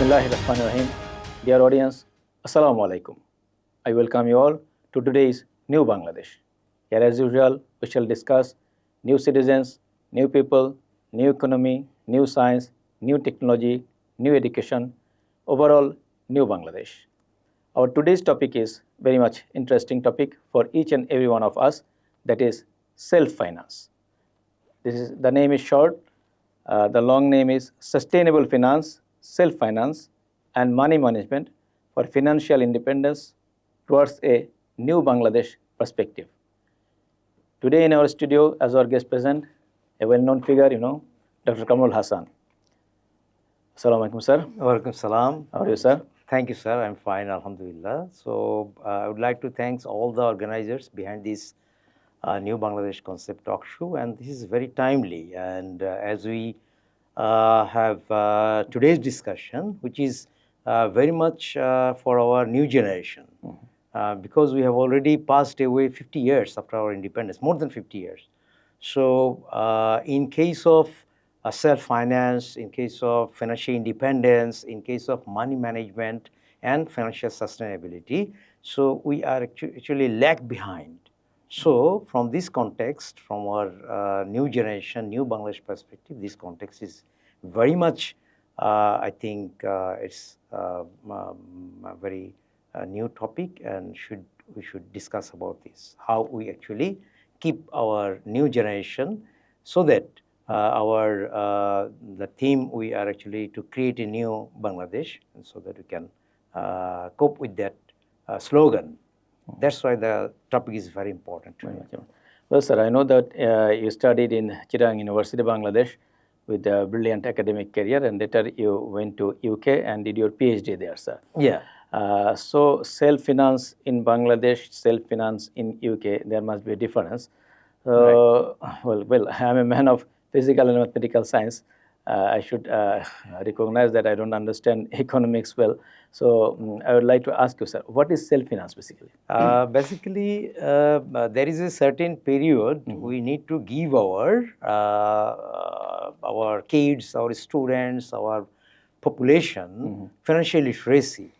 Bismillahirrahmanirrahim. Dear audience, Assalamu alaikum. I welcome you all to today's New Bangladesh. Here as usual, we shall discuss new citizens, new people, new economy, new science, new technology, new education, overall new Bangladesh. Our today's topic is very much interesting topic for each and every one of us, that is self-finance. The name is short. The long name is Sustainable Finance, Self-Finance and Money Management for Financial Independence towards a New Bangladesh Perspective. Today in our studio, as our guest present, a well-known figure, Dr. Kamrul Hasan. Assalamu alaikum, sir. Walaikum salam. How are you, sir? Thank you, sir. I'm fine, alhamdulillah. So I would like to thank all the organizers behind this New Bangladesh Concept Talk Show, and this is very timely. And as we have today's discussion, which is very much for our new generation, because we have already passed away 50 years after our independence, more than 50 years. So in case of self-finance, in case of financial independence, in case of money management and financial sustainability, so we are actually lag behind. So from this context, from our new generation, new Bangladesh perspective, this context is very much, I think it's a very new topic, and we should discuss about this, how we actually keep our new generation, so that the theme we are actually to create a new Bangladesh, and so that we can cope with that slogan. That's why the topic is very important to me. Well, sir, I know that you studied in Chittagong University, Bangladesh, with a brilliant academic career, and later you went to UK and did your PhD there, sir. Yeah. So self-finance in Bangladesh, self-finance in UK, there must be a difference. Right. Well, I'm a man of physical and mathematical science. I should recognize that I don't understand economics well. So I would like to ask you, sir, what is self-finance basically? Basically, there is a certain period we need to give our kids, our students, our population financial literacy,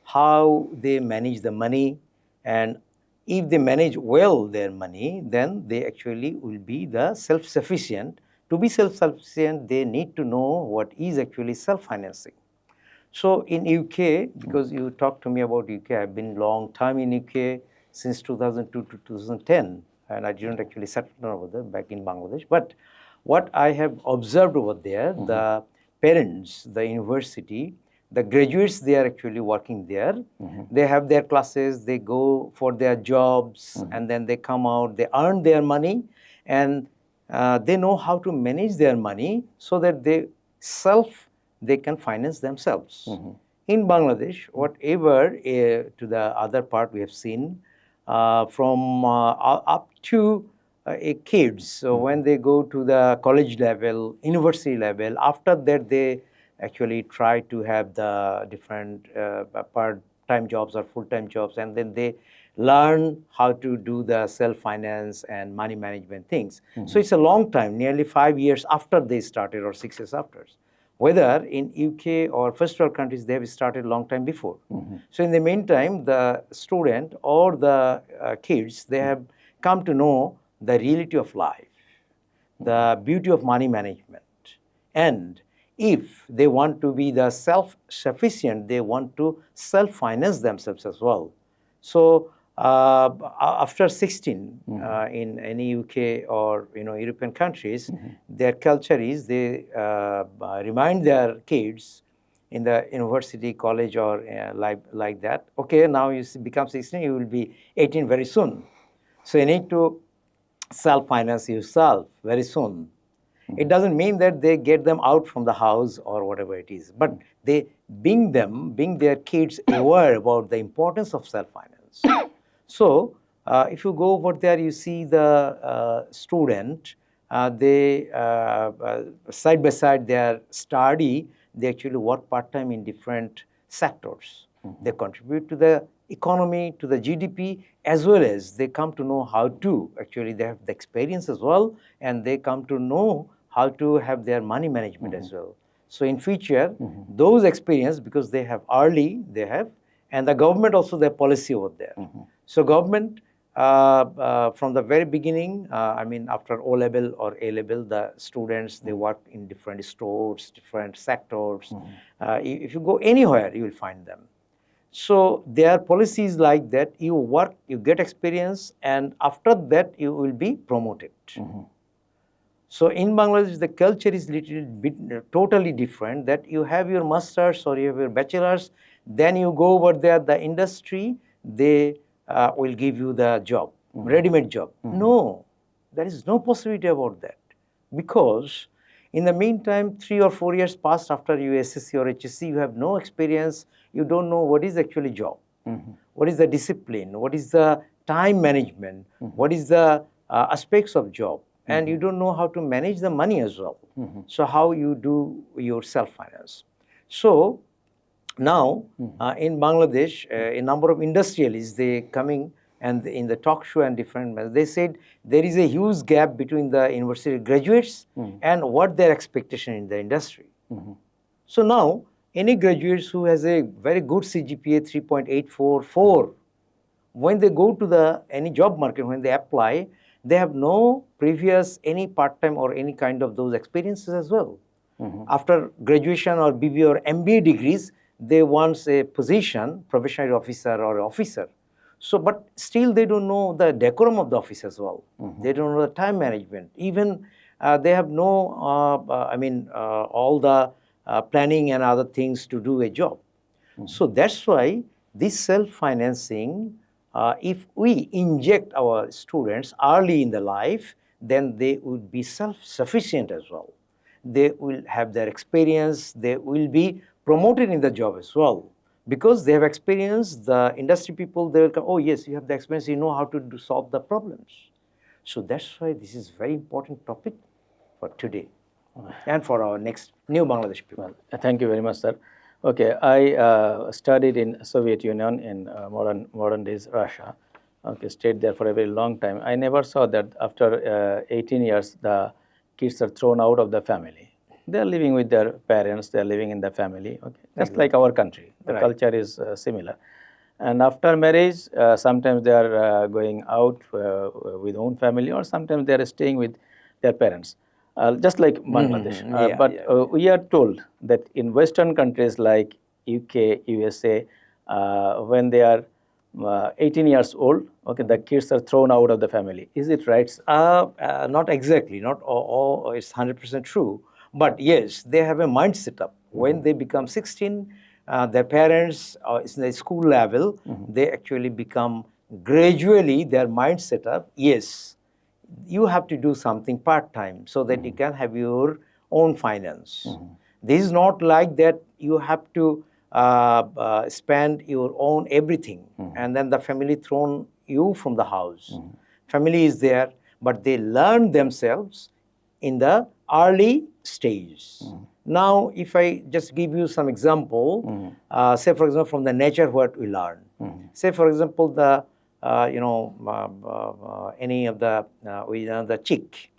how they manage the money, and if they manage well their money, then they actually will be the self-sufficient. To be self-sufficient, they need to know what is actually self-financing. So in UK, because you talked to me about UK, I've been long time in UK, since 2002 to 2010, and I didn't actually settle down over there back in Bangladesh. But what I have observed over there, the parents, the university, the graduates, they are actually working there. They have their classes, they go for their jobs, and then they come out, they earn their money, and they know how to manage their money so that they can finance themselves. In Bangladesh, whatever to the other part we have seen, from up to kids, so when they go to the college level, university level, after that they actually try to have the different part-time jobs or full-time jobs, and then they learn how to do the self-finance and money management things. So it's a long time, nearly 5 years after they started or 6 years after. Whether in UK or first world countries, they have started a long time before. So in the meantime, the student or the kids, they have come to know the reality of life, the beauty of money management. And if they want to be the self-sufficient, they want to self-finance themselves as well. So after 16, in any UK or European countries, their culture is they remind their kids in the university, college, or like that. Okay, now you become 16, you will be 18 very soon. So you need to self-finance yourself very soon. It doesn't mean that they get them out from the house or whatever it is, but they bring their kids aware about the importance of self-finance. So if you go over there, you see the student, they side by side their study, they actually work part-time in different sectors. They contribute to the economy, to the GDP, as well as they come to know how to, actually they have the experience as well, and they come to know how to have their money management as well. So in future, those experience, because they have early, they have, and the government also their policy over there. So government from the very beginning, I mean after O level or A level, the students they work in different stores, different sectors. If you go anywhere, you will find them. So their policy is like that: you work, you get experience, and after that you will be promoted. So in Bangladesh, the culture is little bit totally different. That you have your masters or you have your bachelors, then you go over there, the industry, they will give you the job, ready-made job. No, there is no possibility about that, because in the meantime, 3 or 4 years passed after you SSC or HSC, you have no experience. You don't know what is actually job, what is the discipline, what is the time management, what is the aspects of job. And you don't know how to manage the money as well. So how you do your self-finance. So now in Bangladesh, a number of industrialists, they coming and in the talk show and different, they said there is a huge gap between the university graduates and what their expectation in the industry. So now any graduates who has a very good CGPA 3.844, when they go to the any job market, when they apply, they have no previous any part-time or any kind of those experiences as well. After graduation or BBA or MBA degrees, they want a position, probationary officer or officer. So, but still they don't know the decorum of the office as well. They don't know the time management. Even they have no, all the planning and other things to do a job. So that's why this self-financing, if we inject our students early in the life, then they would be self-sufficient as well. They will have their experience, they will be promoted in the job as well. Because they have experience, the industry people, they will come, oh yes, you have the experience, you know how to solve the problems. So that's why this is very important topic for today and for our next new Bangladesh people. Well, thank you very much, sir. Okay, I studied in Soviet Union in modern days Russia. Okay, stayed there for a very long time. I never saw that after 18 years the kids are thrown out of the family. They are living with their parents. They are living in the family. Okay, just like our country, the culture is similar. And after marriage, sometimes they are going out with own family, or sometimes they are staying with their parents. Just like Bangladesh. We are told that in Western countries like UK, USA, when they are 18 years old, okay, the kids are thrown out of the family. Is it right, sir? Not exactly. Not all it's 100% true. But yes, they have a mind setup. When they become 16, their parents, in the school level, they actually become gradually their mind setup. Yes, you have to do something part-time so that you can have your own finance. This is not like that you have to spend your own everything and then the family thrown you from the house. Family is there, but they learn themselves in the early stage. Now, if I just give you some example, say for example from the nature what we learn. Say for example the any of the the chick,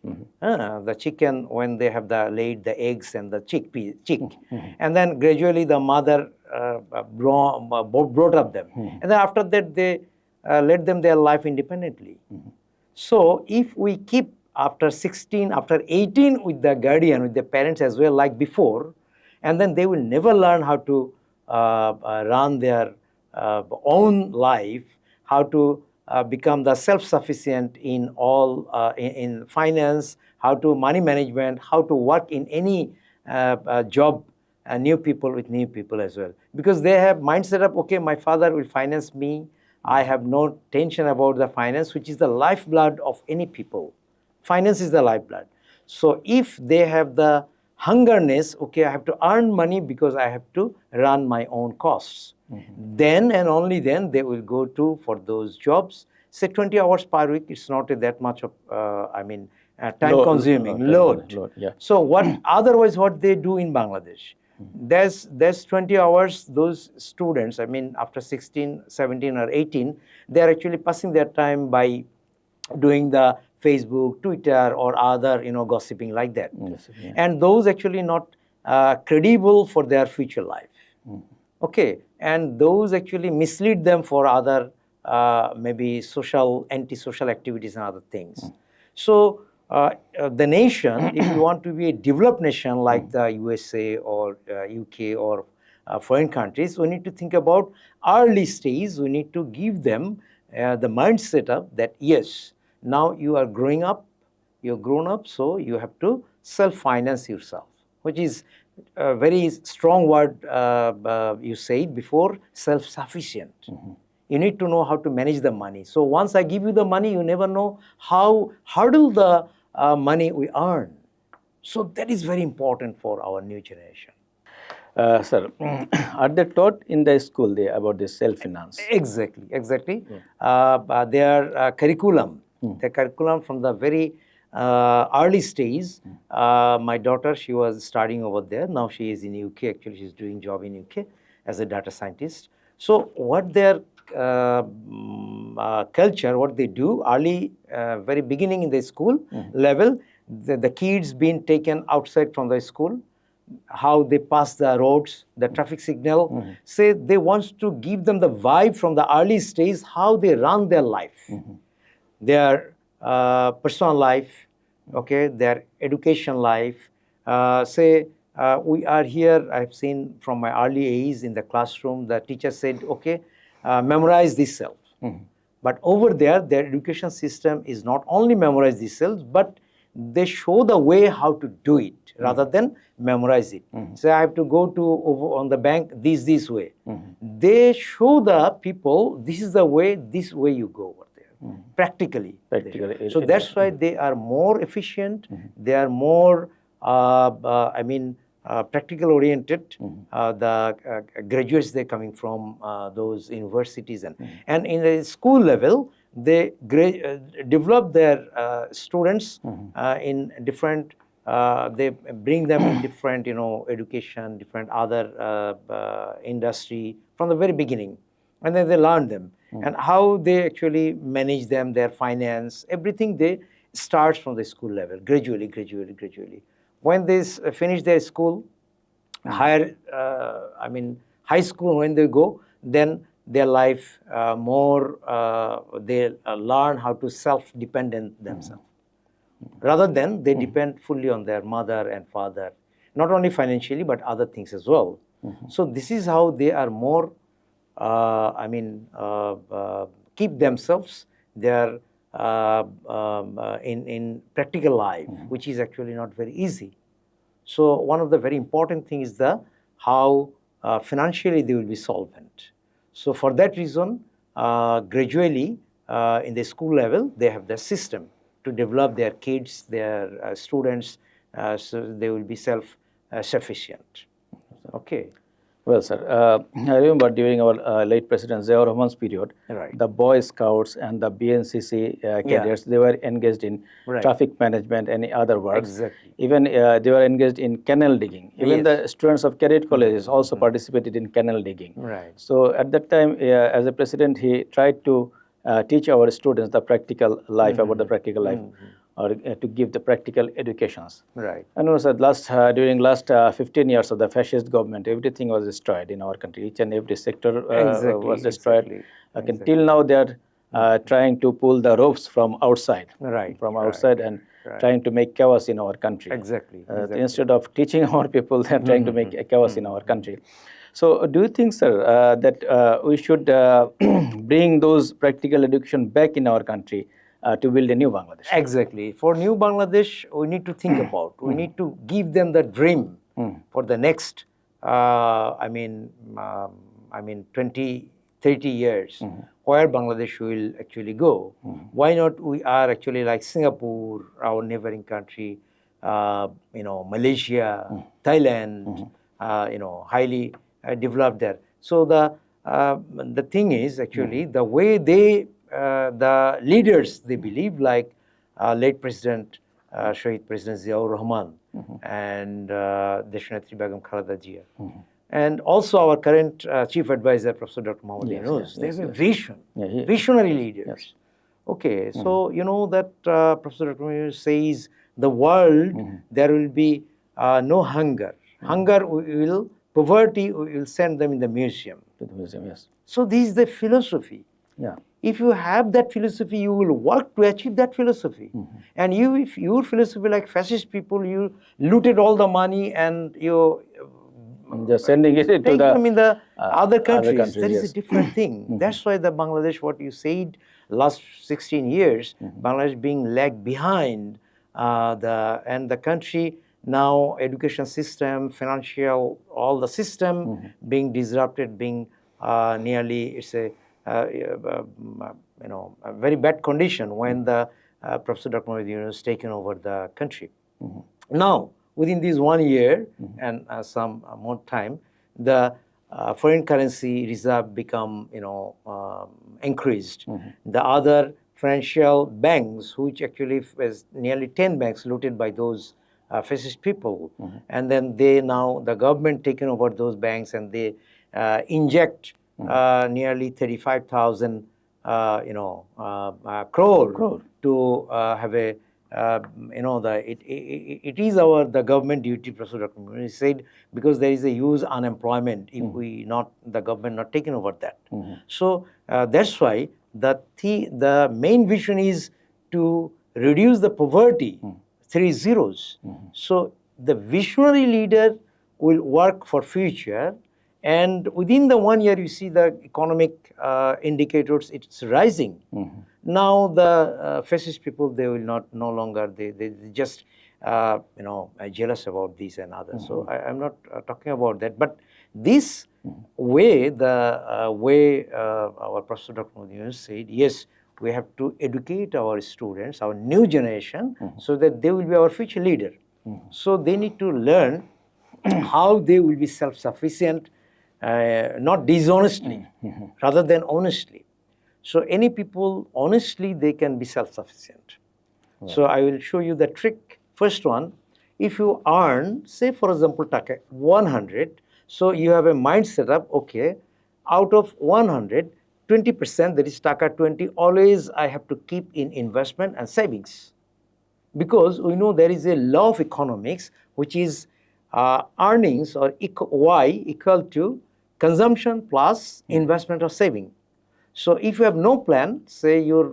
the chicken when they have the laid the eggs and the chick, and then gradually the mother brought up them, and then after that they let them their life independently. So if we keep after 16, after 18 with the guardian, with the parents as well, like before, and then they will never learn how to run their own life, how to become the self-sufficient in all, in finance, how to money management, how to work in any job, new people with new people as well. Because they have mindset of, okay, my father will finance me, I have no tension about the finance, which is the lifeblood of any people. Finance is the lifeblood. So if they have the hungerness, okay, I have to earn money because I have to run my own costs. Then and only then they will go to for those jobs. Say 20 hours per week, it's not that much of, time consuming, load. Yeah. So what otherwise what they do in Bangladesh? There's 20 hours, those students, after 16, 17 or 18, they're actually passing their time by doing the Facebook, Twitter, or other, gossiping like that. Yes, yeah. And those actually not credible for their future life. Okay, and those actually mislead them for other maybe anti-social activities and other things. So the nation, if you want to be a developed nation like the USA or UK or foreign countries, we need to think about early stage. We need to give them the mindset of that, yes, now you are growing up, you're grown up, so you have to self-finance yourself, which is a very strong word you said before, self-sufficient. You need to know how to manage the money. So once I give you the money, you never know how hurdle the money we earn. So that is very important for our new generation. Sir, are they taught in the school about this self-finance? Exactly. Their curriculum, from the very early stage. My daughter, she was studying over there. Now she is in UK. Actually, she's doing job in UK as a data scientist. So what their culture, what they do early, very beginning in the school level, the kids being taken outside from the school, how they pass the roads, the traffic signal. Say they want to give them the vibe from the early stage, how they run their life, their personal life, okay, their education life. We are here, I've seen from my early age in the classroom, the teacher said, okay, memorize this self. But over there, their education system is not only memorize these cells, but they show the way how to do it rather than memorize it. So I have to go to over on the bank this way. They show the people this is the way, this way you go over there. Practically. So that's why they are more efficient. They are more practical oriented. The graduates, they're coming from those universities, and in the school level, they develop their students in different. They bring them in different, education, different other industry from the very beginning, and then they learn them and how they actually manage them, their finance, everything. They starts from the school level, gradually. When they finish their school, high school, when they go, then their life they learn how to self-dependent themselves, rather than they depend fully on their mother and father, not only financially but other things as well. So this is how they are more keep themselves their in practical life, which is actually not very easy. So one of the very important things is how financially they will be solvent. So for that reason, gradually in the school level, they have the system to develop their kids, their students, so they will be self-sufficient. Okay. Well, sir, I remember during our late President Ziaur Rahman's period, the Boy Scouts and the BNCC cadets, they were engaged in traffic management and other works. Exactly. Even they were engaged in canal digging. Even the students of cadet colleges also participated in canal digging. Right. So at that time, as a president, he tried to teach our students the practical life, about the practical life, or to give the practical educations. Right. And also during last 15 years of the fascist government, everything was destroyed in our country. Each and every sector was destroyed. Till now, they are trying to pull the ropes from outside, and trying to make chaos in our country. Exactly. Instead of teaching our people, they are trying to make a chaos in our country. So, do you think, sir, that we should bring those practical education back in our country to build a new Bangladesh? Exactly. For new Bangladesh, we need to think about. We need to give them the dream for the next, 20, 30 years, where Bangladesh will actually go. Why not? We are actually like Singapore, our neighboring country, Malaysia, Thailand, highly developed there. So the thing is actually the way they the leaders, they believe, like late President, Shahid President Ziaur Rahman and Deshanatri Begum Khaleda Jia. And also our current Chief Advisor, Professor Dr. Mohammad Yunus. They have a vision, visionary leaders. Okay, so you know that Professor Dr. Yunus says the world, there will be no hunger, Hunger, poverty, we will send them in the museum. To the museum, yes. So this is the philosophy. Yeah. If you have that philosophy, you will work to achieve that philosophy. And if your philosophy, like fascist people, you looted all the money and you Just sending it to take them in the other countries, that is a yes. different thing. That's why the Bangladesh, what you said, last 16 years, Bangladesh being lagged behind and the country now, education system, financial, all the system being disrupted, being nearly, it's a a very bad condition when the Professor Dr. Mohammed Yunus taken over the country. Now, within this 1 year and some more time, the foreign currency reserve become increased. The other financial banks, which actually was nearly 10 banks looted by those fascist people, and then the government taken over those banks and they inject nearly 35,000 crore to have a it is the government duty. Professor Dr. Mohammed said, because there is a huge unemployment if the government not taking over that. So that's why the main vision is to reduce the poverty, 3 zeros. So the visionary leader will work for future, and within the 1 year you see the economic indicators, it's rising. Now the fascist people, they will no longer, they just jealous about this and others. So I'm not talking about that, but this way, the way our Professor Dr. Mohammed said, yes, we have to educate our students, our new generation, so that they will be our future leader. So they need to learn how they will be self-sufficient, not dishonestly, rather than honestly. So any people, honestly, they can be self-sufficient. Right. So I will show you the trick. First one, if you earn, say for example, taka 100, so you have a mind set up, okay, out of 100, 20%, that is taka 20, always I have to keep in investment and savings. Because we know there is a law of economics, which is earnings or Y equal to consumption plus investment or saving. So if you have no plan, say your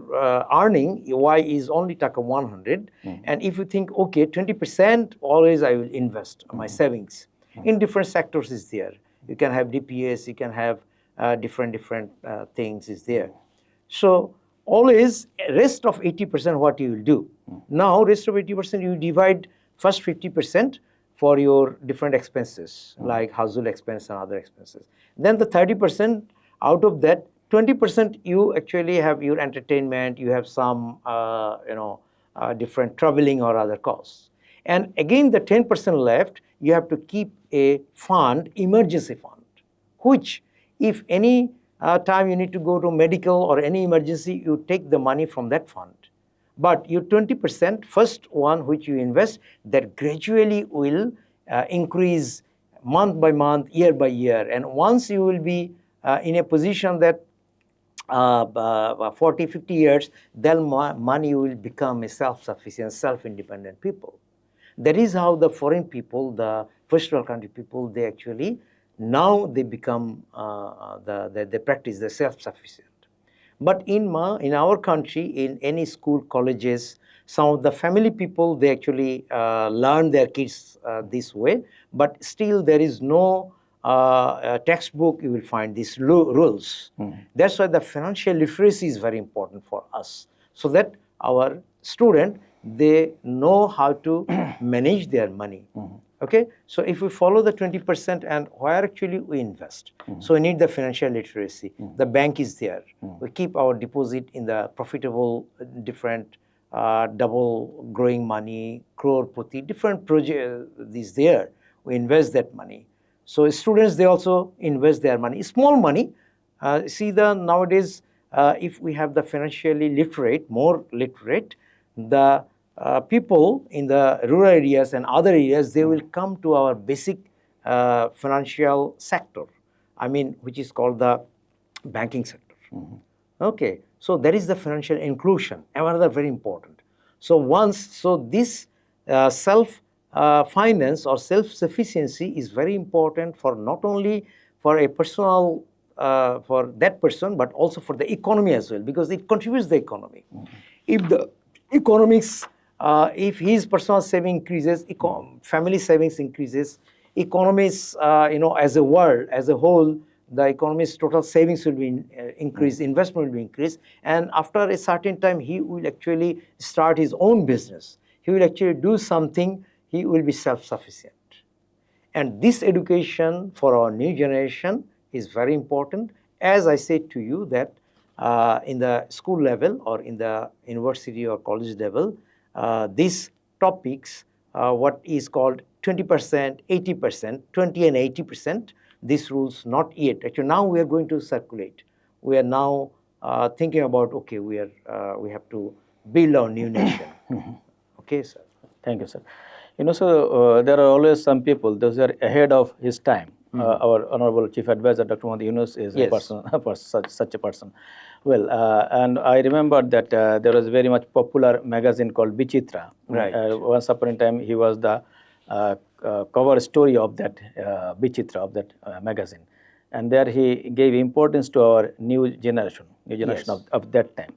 earning Y is only taka 100, and if you think, okay, 20% always I will invest my savings in different sectors is there. You can have DPS, you can have different things is there. So always rest of 80% what you will do. Now rest of 80% you divide first 50% for your different expenses like household expense and other expenses. Then the 30% out of that, 20% you actually have your entertainment, you have some different traveling or other costs. And again the 10% left, you have to keep a fund, emergency fund, which if any time you need to go to medical or any emergency, you take the money from that fund. But your 20%, first one which you invest, that gradually will increase month by month, year by year. And once you will be in a position that 40, 50 years, then money will become a self-sufficient, self-independent people. That is how the foreign people, the first world country people, they actually, now they become, they practice the self-sufficient. But in our country, in any school, colleges, some of the family people, they actually learn their kids this way, but still there is no textbook you will find these rules. That's why the financial literacy is very important for us, so that our student, they know how to manage their money. Okay, so if we follow the 20% and where actually we invest, so we need the financial literacy. The bank is there. We keep our deposit in the profitable, different double growing money, crore pati, different project is there. We invest that money. So students, they also invest their money, small money. See nowadays, if we have the financially literate, more literate, the people in the rural areas and other areas, they will come to our basic financial sector, I mean, which is called the banking sector. Okay, so that is the financial inclusion, another very important. So this self finance or self-sufficiency is very important for not only for a personal for that person, but also for the economy as well, because it contributes the economy. If the economics, if his personal saving increases, family savings increases, economies, as a world, as a whole, the economy's total savings will be increased, investment will be increased, and after a certain time, he will actually start his own business. He will actually do something. He will be self-sufficient. And this education for our new generation is very important. As I said to you that in the school level or in the university or college level, these topics, what is called 20%, 80%, 20 and 80%, these rules not yet. Actually, now we are going to circulate. We are now thinking about, okay, we have to build our new nation. Okay, sir. Thank you, sir. So there are always some people, those are ahead of his time. Our Honorable Chief Advisor, Dr. Muhammad Yunus, is a person, such a person. Well, and I remember that there was a very much popular magazine called Bichitra. Right. Once upon a time, he was the cover story of that Bichitra, of that magazine. And there he gave importance to our new generation of that time.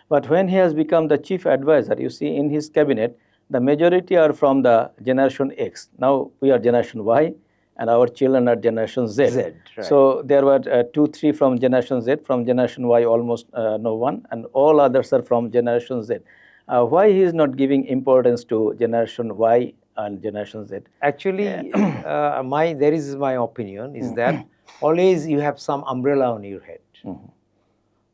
But when he has become the chief advisor, you see in his cabinet, the majority are from the generation X. Now we are generation Y, and our children are generation Z. Right. So there were 2, 3 from generation Z, from generation Y almost no one, and all others are from generation Z. Why he is not giving importance to generation Y and generation Z? Actually, there is my opinion is that always you have some umbrella on your head.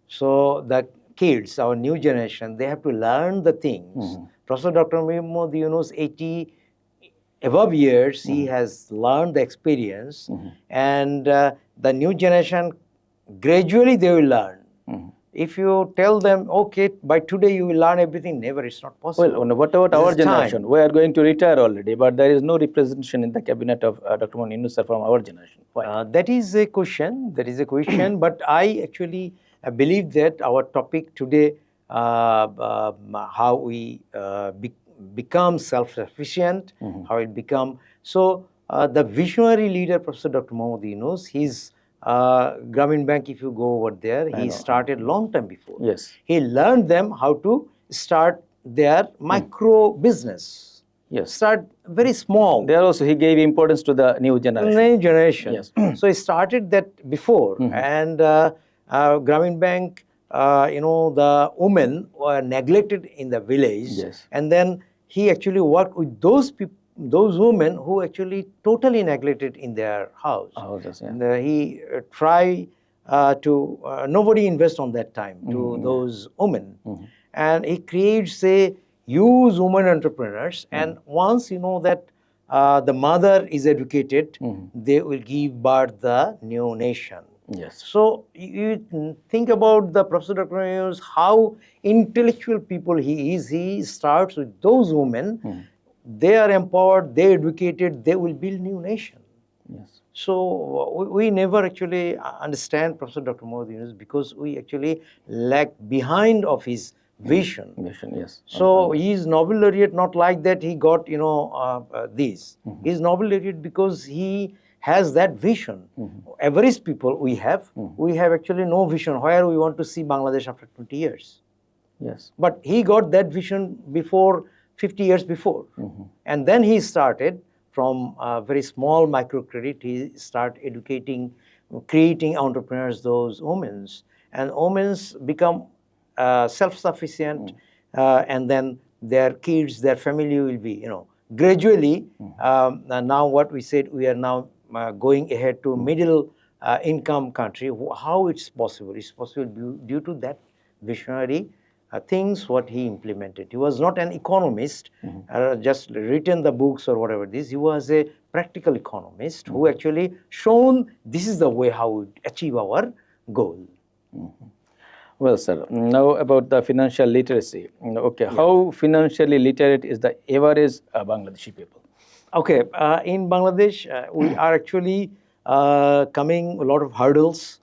So the kids, our new generation, they have to learn the things. Professor Dr. Muhammad Yunus, 80 above years, he has learned the experience, and the new generation, gradually they will learn. If you tell them, okay, by today you will learn everything, never, it's not possible. Well, what about our generation? We are going to retire already, but there is no representation in the cabinet of Dr. Muhammad Yunus from our generation. Why? That is a question, but I actually believe that our topic today, how we become self-sufficient, how it become. So the visionary leader, Professor Dr. Muhammad Yunus, his Grameen Bank, if you go over there, he started long time before. Yes. He learned them how to start their micro business. Yes. Start very small. There also he gave importance to the new generation. New generation. Yes. So he started that before, and Grameen Bank, the women were neglected in the village, and then he actually worked with those people, those women who actually totally neglected in their house. And he tried to, nobody invest on that time to those women. And he creates a huge women entrepreneurs. And once you know that the mother is educated, they will give birth the new nation. Yes. So you think about the Professor Dr. Yunus, how intellectual people he is. He starts with those women. They are empowered, they are educated, they will build new nation. Yes. So we never actually understand Professor Dr. Muhammad Yunus because we actually lag behind of his vision. Yes. So he is Nobel laureate, not like that he got, this. He is Nobel laureate because he has that vision. Average people we have actually no vision where we want to see Bangladesh after 20 years. Yes. But he got that vision before 50 years before. And then he started from a very small microcredit. He started educating, creating entrepreneurs, those women. And women become self-sufficient, and then their kids, their family will be, gradually. Now what we said, we are now going ahead to middle income country. How it's possible? It's possible due to that visionary things what he implemented. He was not an economist, just written the books or whatever this. He was a practical economist who actually shown this is the way how we achieve our goal. Well, sir, now about the financial literacy. Okay, how financially literate is the average Bangladeshi people? Okay, in Bangladesh, we are actually coming a lot of hurdles,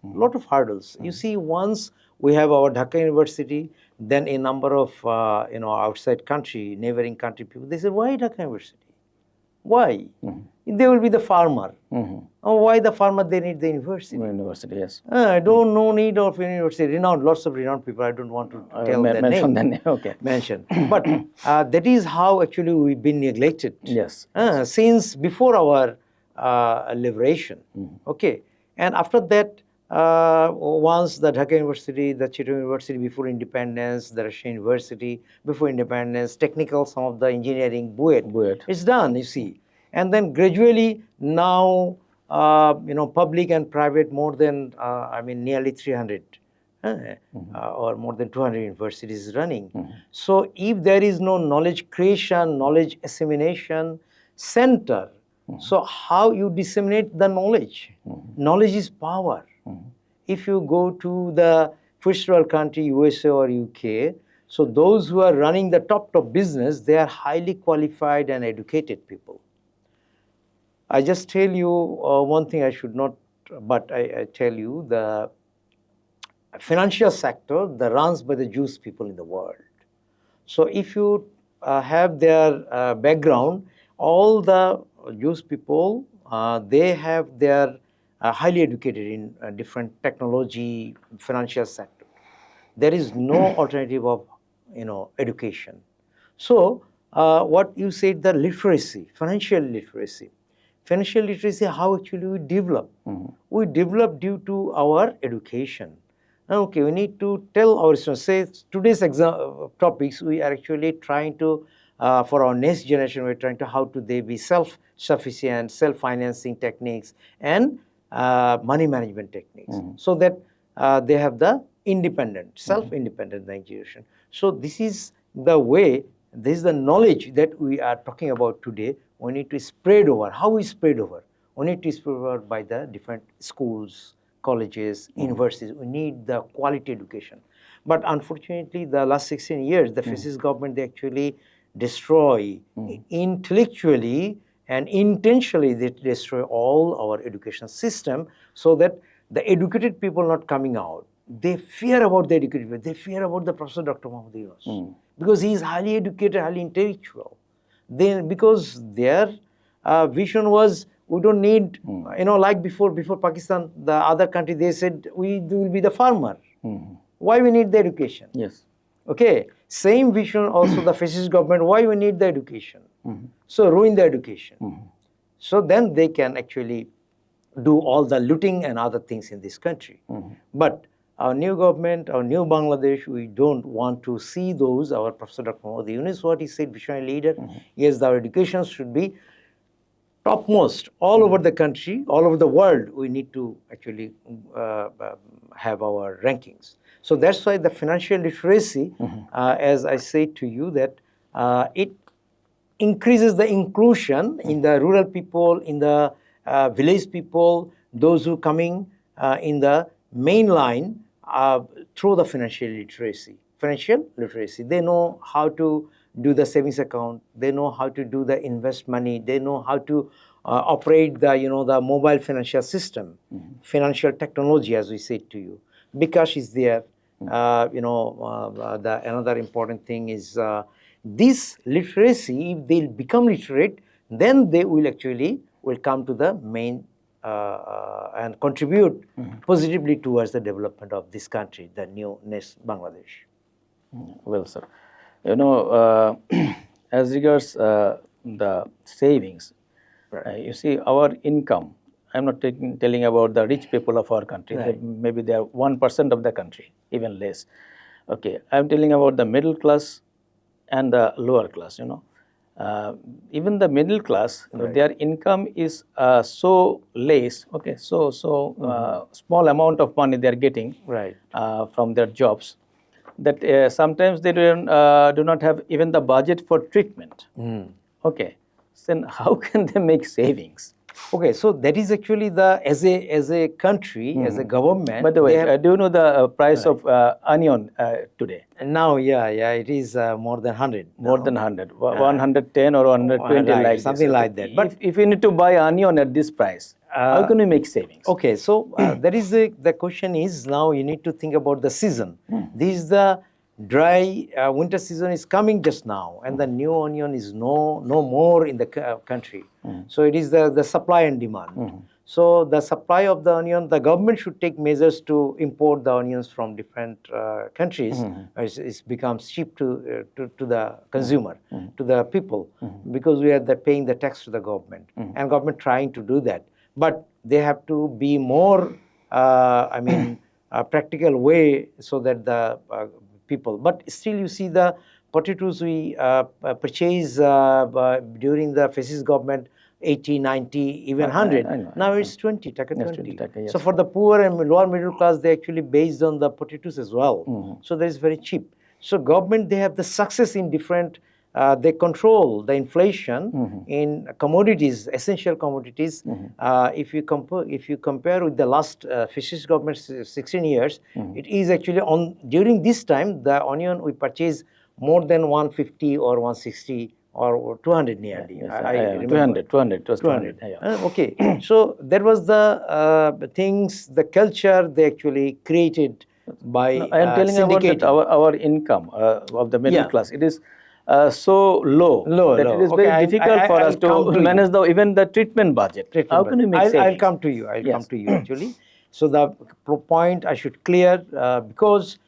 You see, once we have our Dhaka University, then a number of outside country, neighboring country people, they say, why Dhaka University? Why? They will be the farmer. Why the farmer? They need the university. University, yes. Don't no need of university. Lots of renowned people. I don't want to tell their mention name. the name. Okay. Mention. But that is how actually we've been neglected. Yes. Since before our liberation. Okay. And after that, once the Dhaka University, the Chittagong University before independence, the Russian University before independence, technical, some of the engineering, BUET. It's done, you see. And then gradually now, public and private more than, nearly 300 or more than 200 universities running. So if there is no knowledge creation, knowledge assimilation center, so how you disseminate the knowledge? Knowledge is power. If you go to the first world country, USA or UK, so those who are running the top business, they are highly qualified and educated people. I just tell you one thing I should not, but I tell you the financial sector that runs by the Jewish people in the world. So if you have their background, all the Jewish people, they have their highly educated in different technology, financial sector. There is no alternative of, education. So what you said, the literacy, financial literacy. Financial literacy, how actually we develop? We develop due to our education. Okay, we need to tell our students, say today's topics, we are actually trying to, for our next generation, we're trying to how to they be self-sufficient, self-financing techniques and money management techniques, so that they have the independent, self-independent generation. So this is the way, this is the knowledge that we are talking about today. We need to spread over. How we spread over? We need to spread over by the different schools, colleges, universities. We need the quality education. But unfortunately, the last 16 years, the fascist government, they actually destroy intellectually and intentionally, they destroy all our education system, so that the educated people not coming out. They fear about the educated people. They fear about the Professor Dr. Muhammad Yunus, because he is highly educated, highly intellectual. Then because their vision was, we don't need, like before Pakistan, the other country, they said, we will be the farmer. Why we need the education? Yes. Okay, same vision also the fascist government, why we need the education? So ruin the education. So then they can actually do all the looting and other things in this country. But our new government, our new Bangladesh, we don't want to see those. Our Professor Dr. Muhammad Yunus, what he said, visionary leader, yes, our education should be topmost all over the country, all over the world. We need to actually have our rankings. So that's why the financial literacy, as I said to you, that it increases the inclusion in the rural people, in the village people, those who coming in the main line through the financial literacy. Financial literacy, they know how to do the savings account, they know how to do the invest money, they know how to operate the, the mobile financial system, financial technology, as we said to you. Bikash is there. The another important thing is this literacy, if they become literate, then they will actually come to the main and contribute positively towards the development of this country, the new next Bangladesh. Well, sir, as regards the savings, you see, our income, I'm not telling about the rich people of our country. Right. Maybe they are 1% of the country, even less. Okay, I'm telling about the middle class and the lower class, even the middle class, Right. their income is so less, okay, so small amount of money they are getting Right. from their jobs, that sometimes they do not have even the budget for treatment. Okay, then how can they make savings? Okay, so that is actually the as a country, as a government. By the way, they have- do you know the price of onion today? now, yeah, it is more than 100. More now. than 100, 110 or 120, right, like something this. like that. But if you need to buy onion at this price, how can we make savings? okay, so that is the question is, now you need to think about the season. This is the dry winter season is coming just now, and the new onion is no more in the country. So it is the supply and demand. So the supply of the onion, the government should take measures to import the onions from different countries. It becomes cheap to the consumer, to the people, because we are paying the tax to the government, and government trying to do that. But they have to be more, practical way, so that the people. But still, you see the potatoes we purchase during the fascist government, 80, 90, even 100. I know. Now it's 20, taka Yes, 20. 20, yes. So for the poor and lower middle class, they actually based on the potatoes as well. So that is very cheap. So government, they have the success in different, they control the inflation in commodities, essential commodities. If you compare with the last fascist government 16 years, it is actually during this time, the onion we purchase more than 150 or 160 or 200 nearly. Yes, I remember. 200, it was 200. Okay, so that was the things, the culture they actually created by I am telling about that our income of the middle class. It is so low that it is very difficult for us to manage even the treatment budget. How can we make savings? I'll come to you. Come to you actually. So the point I should clear, because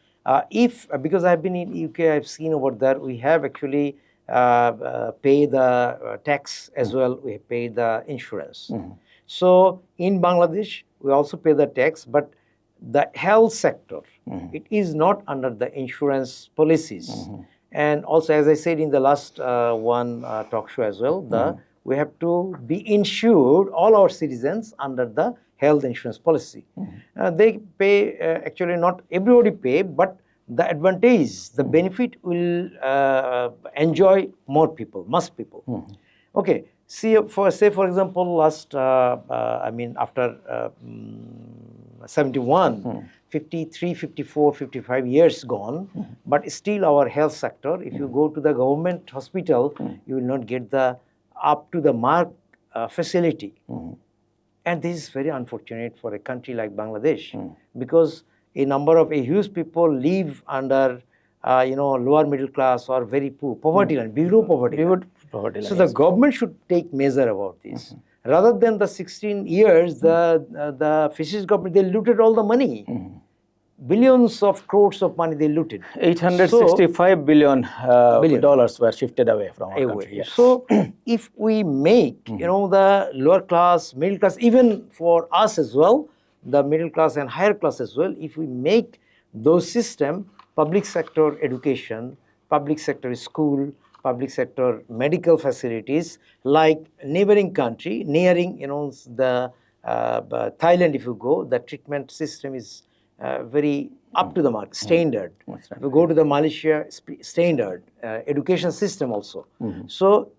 because I've been in UK, I've seen over there, we have actually pay the tax as well. We pay the insurance. So in Bangladesh, we also pay the tax, but the health sector, it is not under the insurance policies. And also, as I said in the last one talk show as well, we have to be insured, all our citizens, under the health insurance policy. They pay, actually not everybody pay, but the advantage, the benefit will enjoy more people, most people. Okay, say for example, last, after 71, 53, 54, 55 years gone, but still our health sector, if you go to the government hospital, you will not get the up to the mark facility. And this is very unfortunate for a country like Bangladesh, because a number of huge people live under, lower middle class or very poor, poverty line, below poverty line. So the government should take measure about this. Rather than the 16 years, the fascist government, they looted all the money. Billions of crores of money they looted. 865 billion dollars were shifted away from our country. Yes. So if we make, the lower class, middle class, even for us as well, the middle class and higher class as well, if we make those system, public sector education, public sector school, public sector medical facilities, like neighboring country, nearing, the Thailand, if you go, the treatment system is very up to the mark, standard. If you go to the Malaysia, standard, education system also. So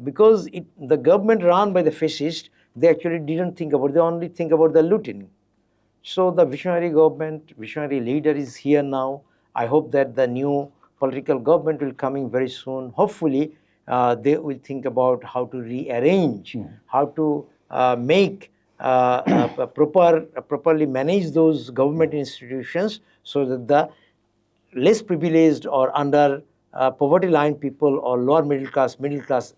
because the government run by the fascist, they actually didn't think about, they only think about the looting. So the visionary government, visionary leader is here now. I hope that the new political government will coming very soon. Hopefully, they will think about how to rearrange, how to make properly manage those government institutions, so that the less privileged or under poverty line people or lower middle class,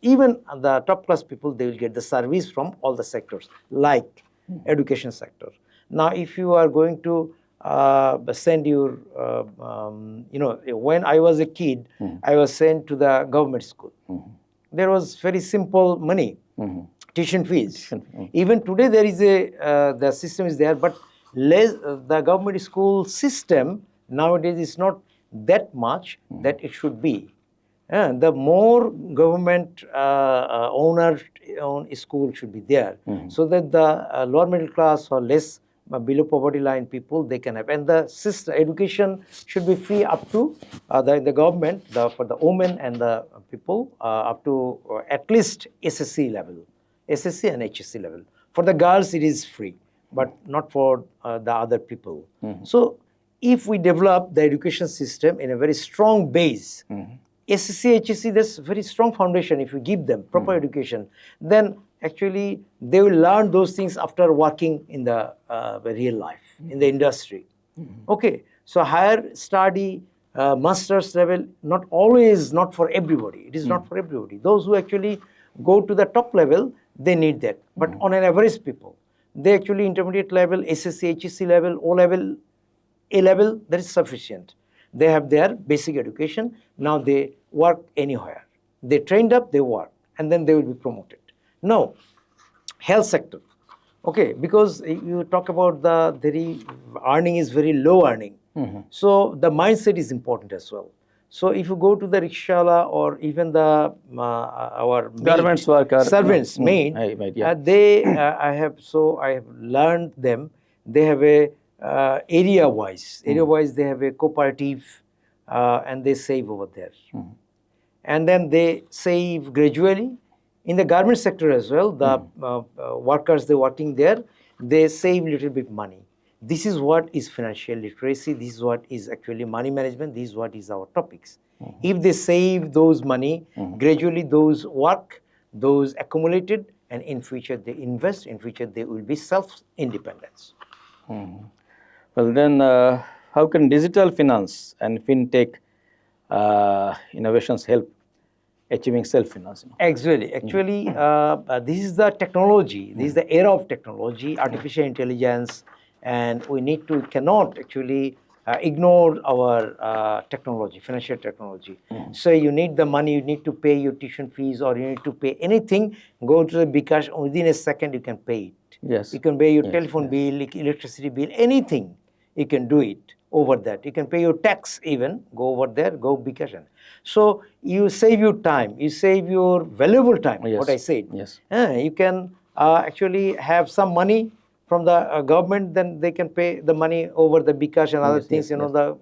even the top class people, they will get the service from all the sectors, like education sector. Now, if you are going to send your, when I was a kid, I was sent to the government school. There was very simple money, tuition fees. Even today, there is the system is there, but the government school system nowadays is not that much that it should be. The more government owned school should be there, so that the lower middle class or less below poverty line people, they can have. And the system, education should be free up to the government, for the women and the people, up to at least SSC level, SSC and HSC level. For the girls, it is free, but not for the other people. So if we develop the education system in a very strong base, SSC, HSC, that's a very strong foundation. If you give them proper education, then actually they will learn those things after working in the real life, in the industry. Okay, so higher study, master's level, not always, not for everybody. It is not for everybody. Those who actually go to the top level, they need that. But on an average people, they actually intermediate level, SSC, HSC level, O level, A level, that is sufficient. They have their basic education. Now they work anywhere. They trained up, they work, and then they will be promoted. Now, health sector. Okay, because you talk about the very earning is very low earning. So the mindset is important as well. So if you go to the rickshaw or even the our Garments worker, servants, maid, I have learned them. They have a area wise they have a cooperative, and they save over there, and then they save gradually. In the garment sector as well, the workers they working there, they save little bit money. This is what is financial literacy. This is what is actually money management. This is what is our topics. If they save those money, gradually those work, those accumulated, and in future they invest. In future they will be self-independence. Well, then, how can digital finance and fintech innovations help achieving self-finance? Actually, this is the technology. This is the era of technology, artificial intelligence, and we cannot actually ignore our technology, financial technology. So you need the money, you need to pay your tuition fees, or you need to pay anything. Go to the bKash, within a second you can pay it. Yes. You can pay your telephone bill, electricity bill, anything. You can do it over that. You can pay your tax even. Go over there, go bKash. So you save your time. You save your valuable time. What I said. Yes. You can actually have some money from the government. Then they can pay the money over the bKash and other things. The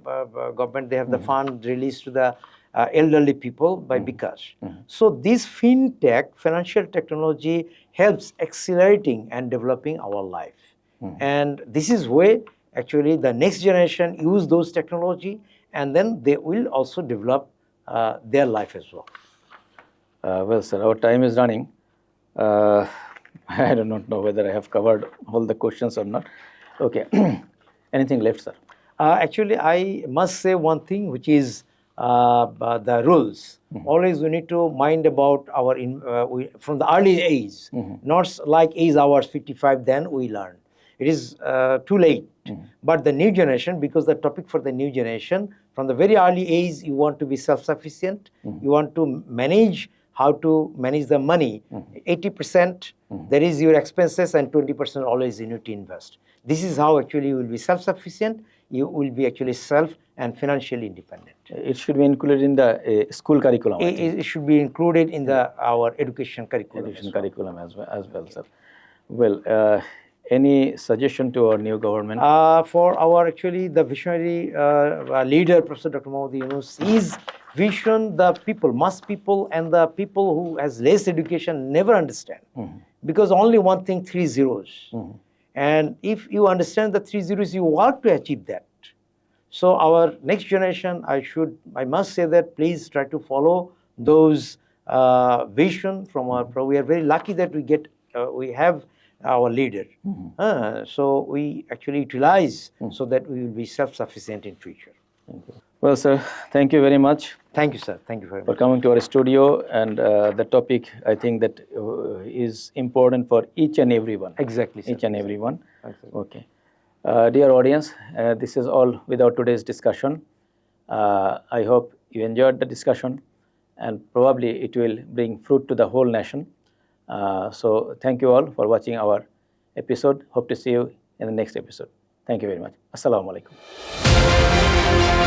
government, they have the fund released to the elderly people by bKash. So this fintech, financial technology, helps accelerating and developing our life. And this is where actually the next generation use those technology, and then they will also develop their life as well. Well, sir, our time is running. I do not know whether I have covered all the questions or not. Okay. Anything left, sir? Actually, I must say one thing, which is the rules. Always we need to mind about our from the early age, not like age hours 55, then we learn. It is too late. But the new generation, because the topic for the new generation, from the very early age, you want to be self-sufficient. You want to manage how to manage the money. 80% that is your expenses, and 20% always you need to invest. This is how actually you will be self-sufficient. You will be actually self and financially independent. It should be included in the school curriculum. It should be included in our education curriculum. As well, sir. Well, any suggestion to our new government? For our actually the visionary leader, Professor Dr. Mohammad Yunus, his vision, the people, mass people, and the people who has less education never understand. Because only one thing, 3 zeros. And if you understand the 3 zeros, you work to achieve that. So our next generation, I must say that please try to follow those vision from our. We are very lucky that we have our leader. So we actually utilize so that we will be self-sufficient in future. Thank you. Well, sir, thank you very much. Thank you, sir. Thank you very much for coming to our studio. And the topic, I think that is important for each and everyone. Exactly, sir. Each and everyone. Exactly. Okay. Dear audience, this is all with our today's discussion. I hope you enjoyed the discussion, and probably it will bring fruit to the whole nation. So thank you all for watching our episode. Hope to see you in the next episode. Thank you very much. Assalamu alaikum.